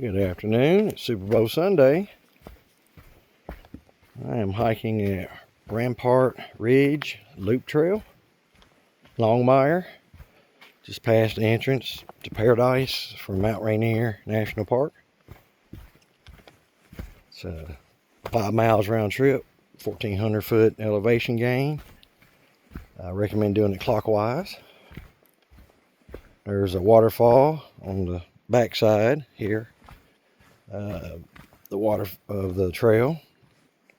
Good afternoon. It's Super Bowl Sunday. I am hiking at Rampart Ridge Trail, Longmire, just past the entrance to Paradise from Mount Rainier National Park. It's a 5 miles round trip, 1,400 foot elevation gain. I recommend doing it clockwise. There's a waterfall on the backside here. The water of the trail,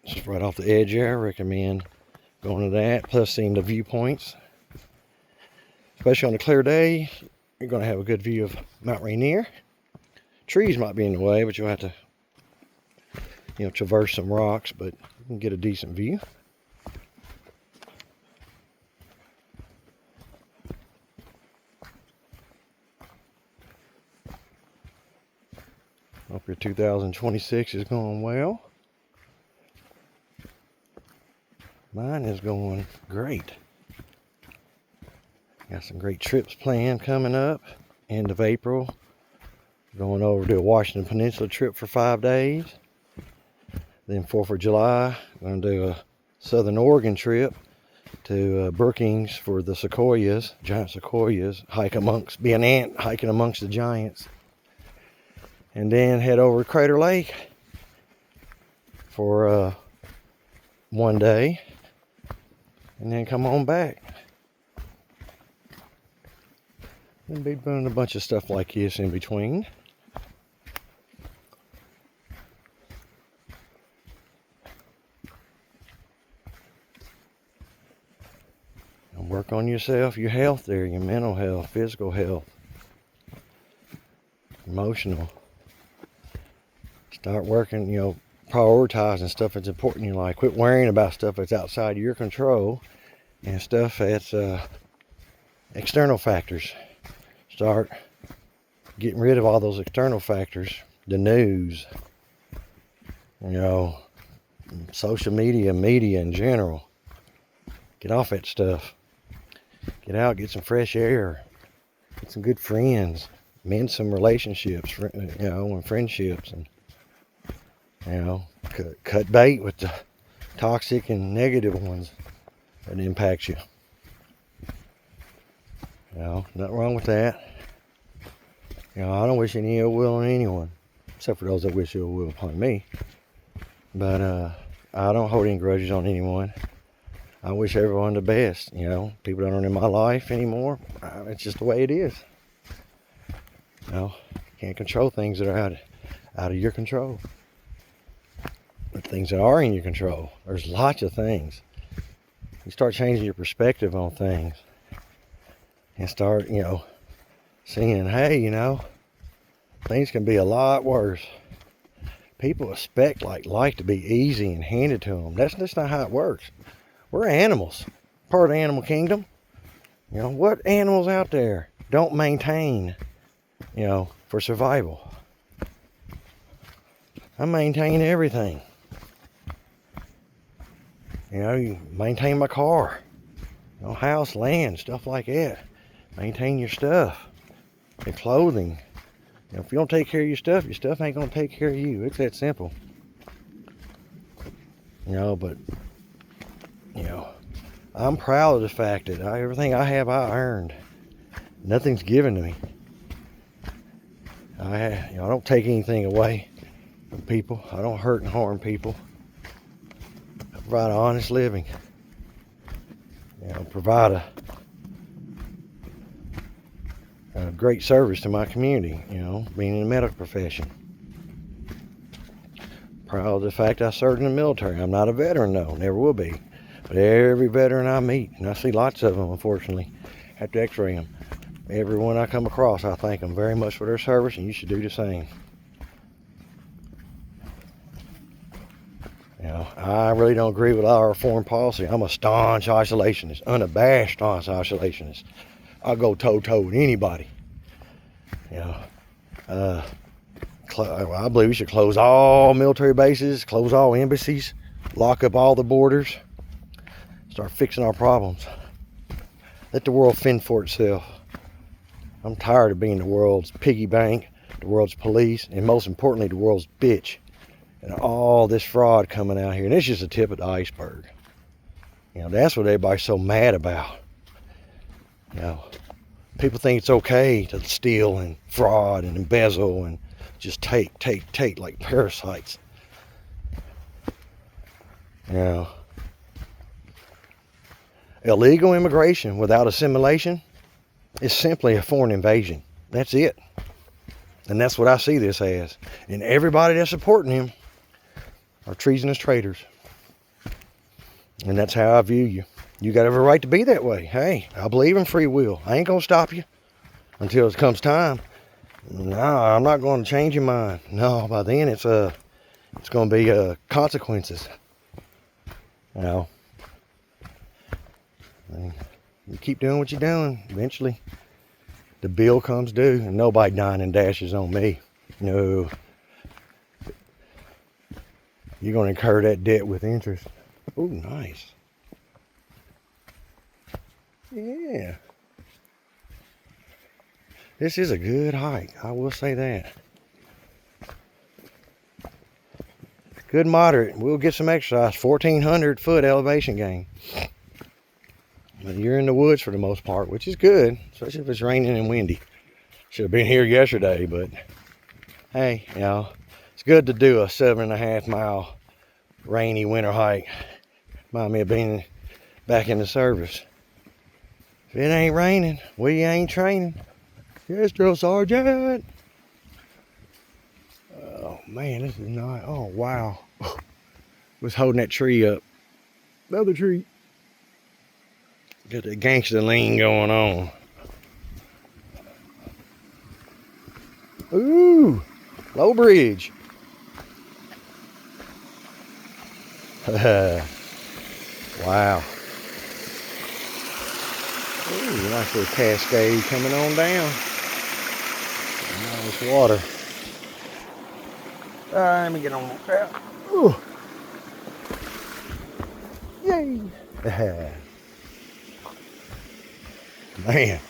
it's right off the edge there. I recommend going to that, plus seeing the viewpoints. Especially on a clear day, you're going to have a good view of Mount Rainier. Trees might be in the way, but you'll have to, traverse some rocks, but you can get a decent view. Hope your 2026 is going well. Mine is going great. Got some great trips planned coming up. End of April, going over to a Washington Peninsula trip for 5 days. Then 4th of July, going to do a Southern Oregon trip to Brookings for the sequoias, giant sequoias. Be an ant hiking amongst the giants. And then head over to Crater Lake for 1 day, and then come on back. And be doing a bunch of stuff like this in between. And work on yourself, your health there, your mental health, physical health, emotional. Start working, prioritizing stuff that's important in your life. Quit worrying about stuff that's outside your control and stuff that's external factors. Start getting rid of all those external factors. The news, social media in general. Get off that stuff. Get out, get some fresh air. Get some good friends. Mend some relationships, and friendships. And cut bait with the toxic and negative ones that impact you. Nothing wrong with that. I don't wish any ill will on anyone, except for those that wish ill will upon me. But I don't hold any grudges on anyone. I wish everyone the best. People that aren't in my life anymore, it's just the way it is. Can't control things that are out of your control. But things that are in your control, there's lots of things. You start changing your perspective on things and start, seeing, hey, things can be a lot worse. People expect life to be easy and handed to them. That's not how it works. We're animals, part of the animal kingdom. What animals out there don't maintain, for survival? I maintain everything. You maintain my car, house, land, stuff like that. Maintain your stuff, your clothing. If you don't take care of your stuff ain't gonna take care of you. It's that simple. But I'm proud of the fact that everything I have, I earned. Nothing's given to me. I don't take anything away from people. I don't hurt and harm people. I provide an honest living. Provide a great service to my community, being in the medical profession. Proud of the fact I served in the military. I'm not a veteran though, never will be. But every veteran I meet, and I see lots of them unfortunately, have to x-ray them. Everyone I come across, I thank them very much for their service, and you should do the same. I really don't agree with our foreign policy. I'm a staunch isolationist, unabashed staunch isolationist. I'll go toe-to-toe with anybody. I believe we should close all military bases, close all embassies, lock up all the borders, start fixing our problems. Let the world fend for itself. I'm tired of being the world's piggy bank, the world's police, and most importantly, the world's bitch. And all this fraud coming out here. And it's just the tip of the iceberg. You know, that's what everybody's so mad about. You know, people think it's okay to steal and fraud and embezzle and just take like parasites. You know, illegal immigration without assimilation is simply a foreign invasion. That's it. And that's what I see this as. And everybody that's supporting him are treasonous traitors. And that's how I view you. You got every right to be that way. Hey, I believe in free will. I ain't going to stop you until it comes time. No, I'm not going to change your mind. No, by then it's going to be consequences. You know. And you keep doing what you're doing. Eventually, the bill comes due, and nobody dying and dashes on me. No. You're going to incur that debt with interest. Oh, nice. Yeah. This is a good hike. I will say that. Good moderate. We'll get some exercise. 1,400 foot elevation gain. But you're in the woods for the most part, which is good, especially if it's raining and windy. Should have been here yesterday, but hey, you know, it's good to do a 7.5 mile rainy winter hike. Remind me of being back in the service. If it ain't raining, we ain't training. Yes, drill sergeant. Oh man, this is not. Oh wow. Was holding that tree up. Another tree. Got that gangster lean going on. Ooh, low bridge. Wow. Ooh, nice little cascade coming on down. Nice water. All right, let me get on that crap. Ooh. Yay. Man.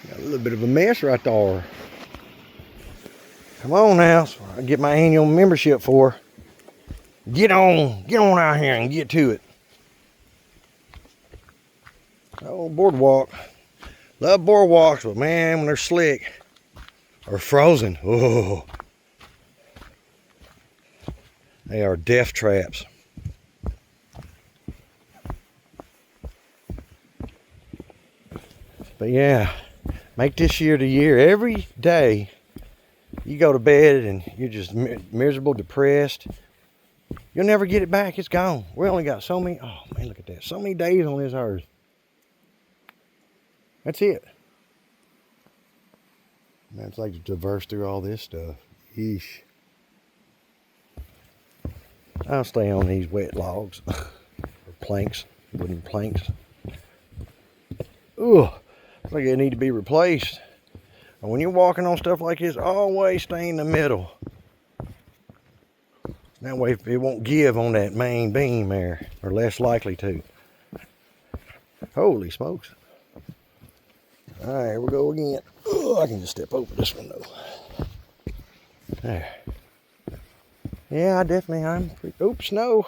Got a little bit of a mess right there. Come on now, so I get my annual membership for. Get on out here and get to it. Oh, boardwalk. Love boardwalks, but man, when they're slick or frozen, oh, they are death traps. But yeah, make this year the year. Every day you go to bed and you're just miserable, depressed, you'll never get it back. It's gone. We only got so many, oh man, look at that. So many days on this earth. That's it. Man, it's like to traverse through all this stuff. Yeesh. I'll stay on these wet logs. Or planks, wooden planks. Ugh. It's like they need to be replaced. And when you're walking on stuff like this, always stay in the middle. That way it won't give on that main beam there, or less likely to. Holy smokes. All right, here we go again. Oh, I can just step over this one though. There. Yeah, I'm pretty, oops, no.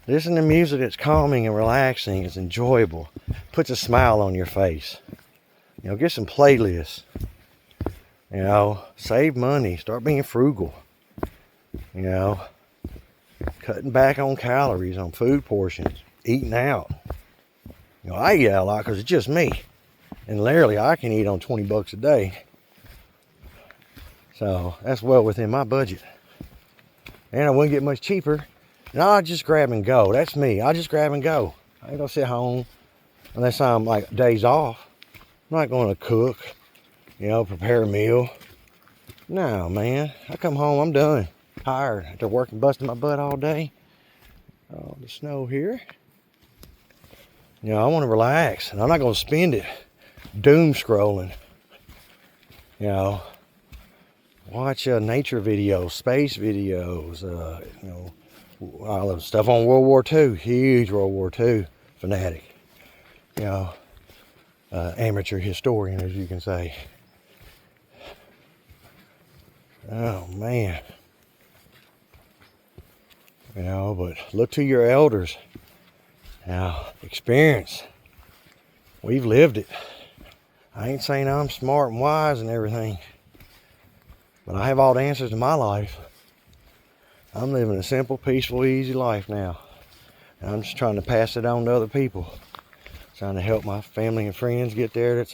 Listen to music that's calming and relaxing. It's enjoyable. Puts a smile on your face. You know, get some playlists. You know, save money. Start being frugal. You know, cutting back on calories, on food portions, eating out. You know, I eat out a lot because it's just me. And literally, I can eat on $20 a day. So, that's well within my budget. And I wouldn't get much cheaper. And I just grab and go. That's me. I just grab and go. I ain't gonna sit home unless I'm like days off. I'm not gonna cook, you know, prepare a meal. No, man. I come home, I'm done. Tired after working, busting my butt all day. Oh, the snow here. You know, I want to relax, and I'm not gonna spend it doom scrolling. You know, watch nature videos, space videos. You know, all the stuff on World War II, huge World War II fanatic, you know, amateur historian, as you can say. Oh man. You know, but look to your elders. Now, experience. We've lived it. I ain't saying I'm smart and wise and everything, but I have all the answers to my life. I'm living a simple, peaceful, easy life now. And I'm just trying to pass it on to other people. Trying to help my family and friends get there.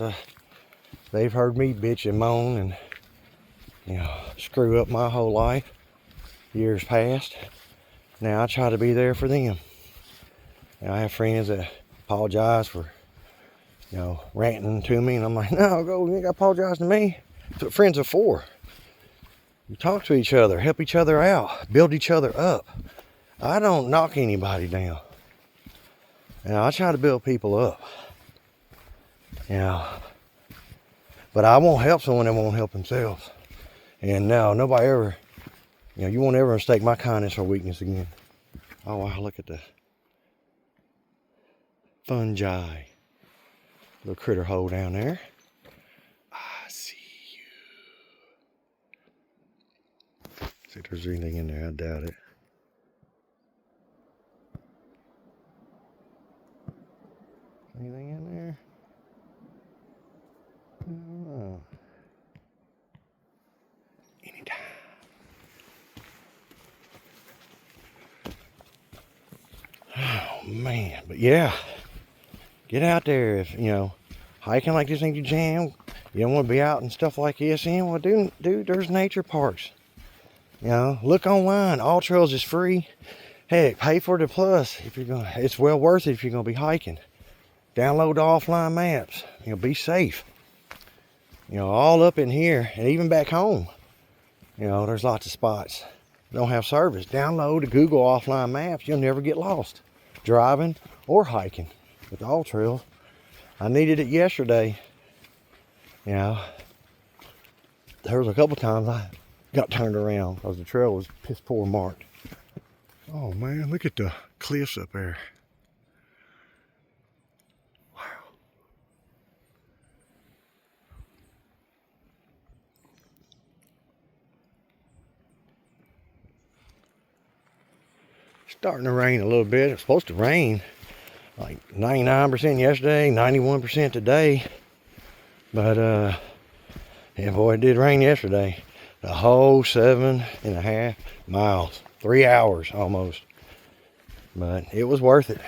They've heard me bitch and moan and, you know, screw up my whole life. Years past. Now I try to be there for them. And I have friends that apologize for, you know, ranting to me, and I'm like, no, you ain't got to apologize to me. That's what friends are for. You talk to each other, help each other out, build each other up. I don't knock anybody down. You know, I try to build people up. You know, but I won't help someone that won't help themselves. And no, nobody ever, you know, you won't ever mistake my kindness or weakness again. Oh, wow, look at the fungi. Little critter hole down there. I see you. See if there's anything in there. I doubt it. Anything in there? I don't know. Anytime. Oh man, but yeah. Get out there. If you know, hiking like this ain't your jam, you don't want to be out and stuff like this. Well, dude, there's nature parks. You know, look online. All Trails is free. Heck, pay for the plus if you're gonna. It's well worth it if you're gonna be hiking. Download the offline maps. You know, be safe. You know, all up in here and even back home. You know, there's lots of spots that don't have service. Download the Google offline maps. You'll never get lost, driving or hiking. With All Trails, I needed it yesterday. You know, there was a couple times I got turned around because the trail was piss poor marked. Oh man, look at the cliffs up there. Wow. Starting to rain a little bit. It's supposed to rain like 99% yesterday, 91% today. But yeah, boy, it did rain yesterday. The whole 7.5 miles, 3 hours almost. But it was worth it.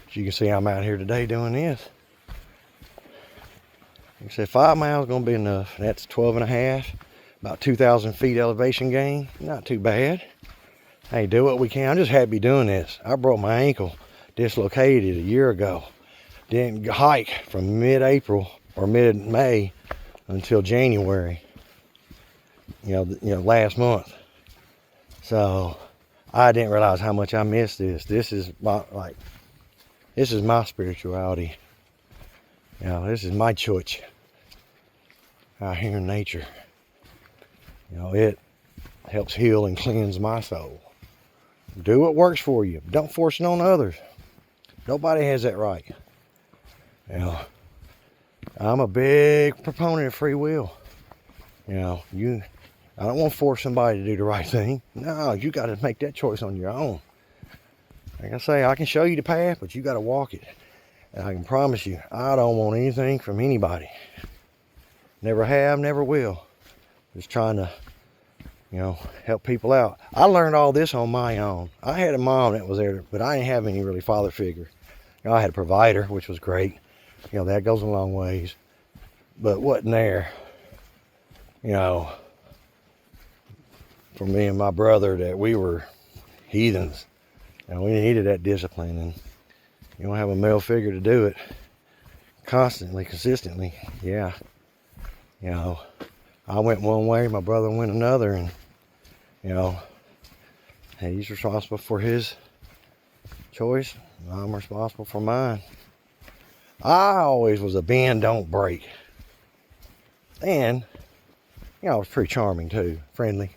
As you can see, I'm out here today doing this. Like I said, 5 miles is gonna be enough. That's 12.5, about 2,000 feet elevation gain. Not too bad. Hey, do what we can. I'm just happy doing this. I broke my ankle, dislocated a year ago. Didn't hike from mid-April or mid-May until January. You know, last month. So I didn't realize how much I missed this. This is my spirituality. You know, this is my church out here in nature. You know, it helps heal and cleanse my soul. Do what works for you. Don't force it on others. Nobody has that right. You know, I'm a big proponent of free will. You know, I don't want to force somebody to do the right thing. No, you got to make that choice on your own. Like I say, I can show you the path, but you got to walk it. And I can promise you, I don't want anything from anybody. Never have, never will. Just trying to, you know, help people out. I learned all this on my own. I had a mom that was there, but I didn't have any really father figure. You know, I had a provider, which was great. You know, that goes a long ways. But wasn't there, you know, for me and my brother, that we were heathens. And we needed that discipline. And you don't have a male figure to do it constantly, consistently. Yeah. You know, I went one way, my brother went another, and, you know, he's responsible for his choice. I'm responsible for mine. I always was a bend, don't break. And, you know, I was pretty charming too, friendly.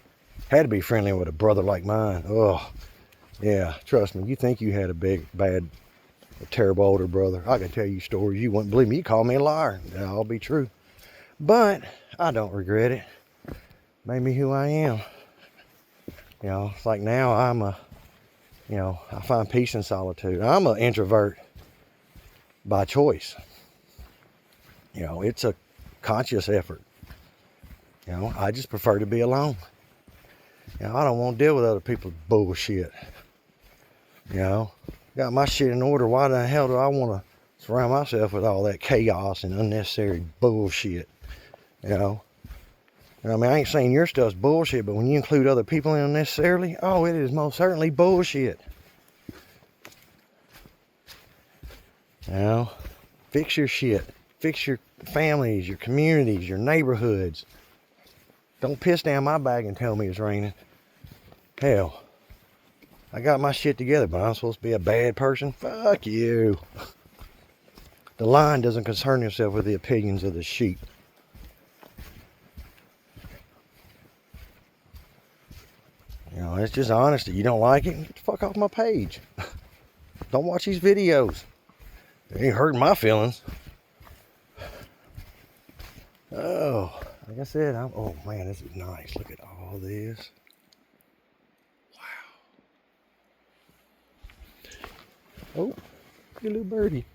Had to be friendly with a brother like mine. Oh, yeah, trust me, you think you had a bad a terrible older brother. I can tell you stories you wouldn't believe me. You call me a liar. That'll all be true. But I don't regret it. Made me who I am. You know, it's like now I find peace in solitude. I'm an introvert by choice. You know, it's a conscious effort. You know, I just prefer to be alone. You know, I don't want to deal with other people's bullshit. You know, got my shit in order. Why the hell do I want to surround myself with all that chaos and unnecessary bullshit? You know? I mean, I ain't saying your stuff's bullshit, but when you include other people in unnecessarily, oh, it is most certainly bullshit. You know? Fix your shit. Fix your families, your communities, your neighborhoods. Don't piss down my bag and tell me it's raining. Hell, I got my shit together, but I'm supposed to be a bad person? Fuck you. The lion doesn't concern himself with the opinions of the sheep. You know, it's just honesty. You don't like it? Get the fuck off my page. Don't watch these videos. They ain't hurting my feelings. Oh, like I said, oh man, this is nice. Look at all this. Wow. Oh, you little birdie.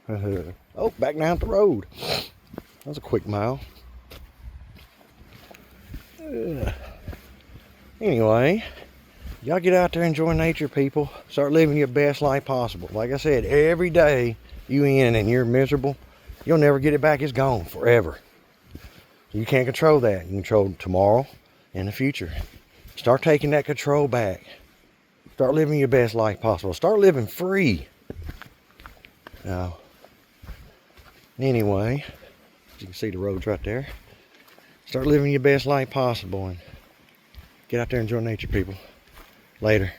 Oh, back down the road. That was a quick mile. Anyway, y'all get out there and enjoy nature, people. Start living your best life possible. Like I said, every day you in and you're miserable, you'll never get it back. It's gone forever. You can't control that. You can control tomorrow and the future. Start taking that control back. Start living your best life possible. Start living free. Now, anyway, as you can see the road's right there. Start living your best life possible and get out there and enjoy nature, people. Later.